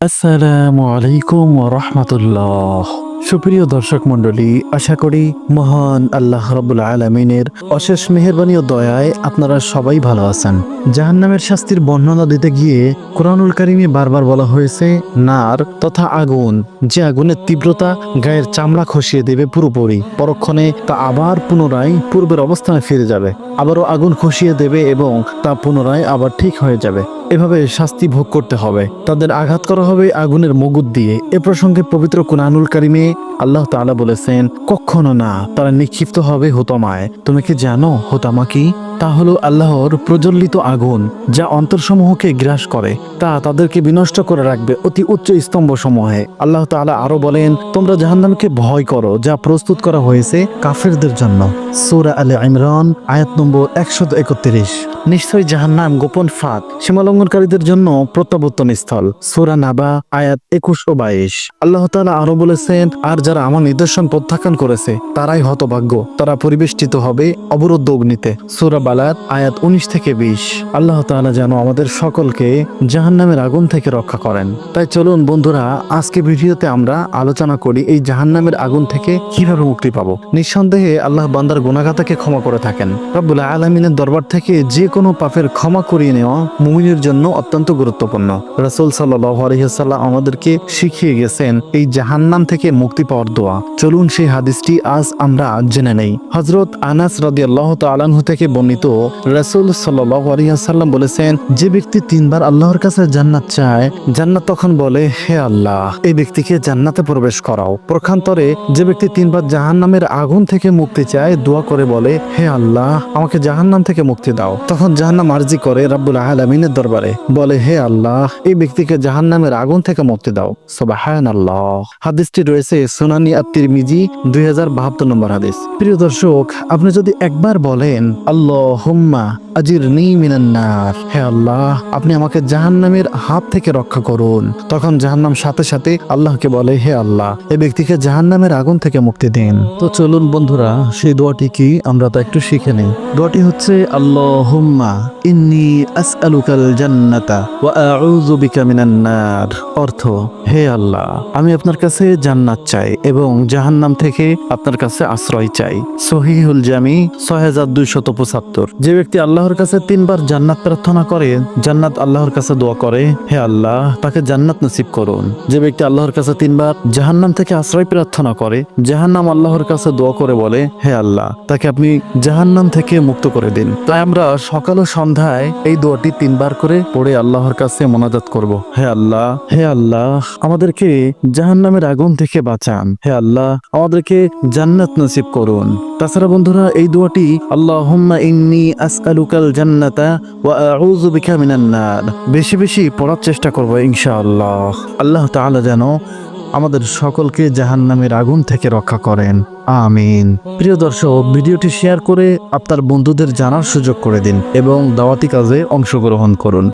আসসালামু আলাইকুম ওয়া রাহমাতুল্লাহ। সুপ্রিয় দর্শক মণ্ডলী, আশা করি মহান আল্লাহ রাব্বুল আলামিনের অশেষ মেহেরবানি ও দয়ায় আপনারা সবাই ভালো আছেন। জাহান্নামের শাস্তির বর্ণনা দিতে গিয়ে কোরআনুল কারিমে বারবার বলা হয়েছে নার তথা আগুন, যে আগুনের তীব্রতা গায়ের চামড়া খসিয়ে দেবে পুরোপুরি, পরক্ষণে তা আবার পুনরায় পূর্বের অবস্থানে ফিরে যাবে, আবারও আগুন খসিয়ে দেবে এবং তা পুনরায় আবার ঠিক হয়ে যাবে। এভাবে শাস্তি ভোগ করতে হবে, তাদের আঘাত করা হবে আগুনের মগুদ দিয়ে। এ প্রসঙ্গে পবিত্র কুরআনুল কারিমে আল্লাহ তাআলা বলেছেন, কখনো না, তারা নিক্ষিপ্ত হবে হোতামায়। তুমি কি জানো হোতামা কি? তা হলো আল্লাহর প্রজ্বলিত আগুন, যা অন্তরসমূহকে গ্রাস করে, তা তাদেরকে বিনষ্ট করে রাখবে অতি উচ্চ স্তম্ভ সমূহে। আল্লাহ তাআলা আরো বলেন, তোমরা জাহান্নামকে ভয় করো, যা প্রস্তুত করা হয়েছে কাফেরদের জন্য। সূরা আলে ইমরান আয়াত নম্বর 131। নিশ্চয়ই জাহান্নাম গোপন ফাঁদ, সীমালঙ্ঘনকারীদের জন্য প্রত্যাবর্তন স্থল। সূরা নাবা আয়াত 21 ও 22। আল্লাহ তাআলা আরো বলেছেন, আর যারা আমার নিদর্শন প্রত্যাখ্যান করেছে তারাই হতভাগ্য, তারা পরিবেষ্টিত হবে অবরুদ্ধ অগ্নিতে। সূরা বালাদ আয়াত 19 থেকে 20। আল্লাহ তাআলা যেন আমাদের সকলকে জাহান্নামের আগুন থেকে রক্ষা করেন। তাই চলুন বন্ধুরা, আজকে ভিডিওতে আমরা আলোচনা করি এই জাহান্নামের আগুন থেকে কিভাবে মুক্তি পাবো। নিঃসন্দেহে আল্লাহ বান্দার গুনাহগাতাকে ক্ষমা করে থাকেন। রব্বুল আলামিনের দরবার থেকে যে কোনো পাপের ক্ষমা করিয়ে নেওয়া মুমিনের জন্য অত্যন্ত গুরুত্বপূর্ণ। রাসূল সাল্লাল্লাহু আলাইহি ওয়াসাল্লাম আমাদেরকে শিখিয়ে গেছেন এই জাহান্নাম থেকে মুক্তি পাওয়ার দোয়া। চলুন সেই হাদিসটি আজ আমরা জেনে নেই। হযরত আনাস রাদিয়াল্লাহু তাআলা আনহু থেকে বর্ণিত, রাসূল সাল্লাল্লাহু আলাইহি ওয়াসাল্লাম বলেছেন, যে ব্যক্তি 3 বার আল্লাহর কাছে জান্নাত চায়, জান্নাত তখন বলে, হে আল্লাহ, এই ব্যক্তিকে জান্নাতে প্রবেশ করাও। পক্ষান্তরে যে ব্যক্তি 3 বার জাহান্নামের আগুন থেকে মুক্তি চায়, দোয়া করে বলে, হে আল্লাহ, আমাকে জাহান্নাম থেকে মুক্তি দাও। তখন জাহান্নাম আরজি করে রব্বুল আলামিনের দরবারে, বলে, হে আল্লাহ, এই ব্যক্তিকে জাহান্নামের আগুন থেকে মুক্তি দাও। সুবহানাল্লাহ। হাদিসটি রয়েছে সুনানি আত-তিরমিজি 2072 নম্বর হাদিস। প্রিয় দর্শক, আপনি যদি একবার বলেন, আল্লাহুম্মা আজিরনি মিনান নার, হে আল্লাহ, আপনি আমাকে জাহান্নামের হাত থেকে রক্ষা করুন, তখন জাহান্নাম সাথে সাথে আল্লাহকে বলে, হে আল্লাহ, এই ব্যক্তিকে জাহান্নামের আগুন থেকে মুক্তি দিন। তো চলুন বন্ধুরা, সেই দোয়াটি কি আমরা তা একটু শিখে নিই। দোয়াটি হচ্ছে, আল্লাহুম্মা ইন্নী আসআলুকাল জান্নাতা ওয়া আউযু বিকা মিনান নার। অর্থ, হে আল্লাহ, আমি আপনার কাছে জান্নাত চাই এবং জাহান্নাম থেকে আপনার কাছে আশ্রয় চাই। সহিহুল জামি 6275। যে ব্যক্তি আল্লাহর কাছে 3 বার জান্নাত প্রার্থনা করে, জান্নাত আল্লাহর কাছে দোয়া করে, হে আল্লাহ, তাকে জান্নাত নসিব করুন। যে ব্যক্তি আল্লাহর কাছে 3 বার জাহান্নাম থেকে আশ্রয় প্রার্থনা করে, জাহান্নাম আল্লাহর কাছে দোয়া করে বলে, হে আল্লাহ, তাকে আপনি জাহান্নাম থেকে মুক্ত করে দিন। তাই আমরা সকাল ও সন্ধ্যায় এই দোয়াটি 3 বার করে পড়ে আল্লাহর কাছে মোনাজাত করব। হে আল্লাহ, হে আল্লাহ, আমাদেরকে জাহান্নামের আগুন থেকে বাঁচান। হে আল্লাহ, আমাদেরকে জান্নাত নসিব করুন। তাছাড়া বন্ধুরা, এই দোয়াটি আল্লাহুম্মা ইন্নী আসআলুকাল জান্নাতা ওয়া আউযু বিকা মিনান নার বেশি বেশি পড়ার চেষ্টা করব ইনশাআল্লাহ। আল্লাহ তাআলা যেন আমাদের সকলকে জাহান্নামের আগুন থেকে রক্ষা করেন, আমিন। প্রিয় দর্শক, ভিডিওটি শেয়ার করে আপনার বন্ধুদের জানার সুযোগ করে দিন এবং দাওয়াতি কাজে অংশগ্রহণ করুন।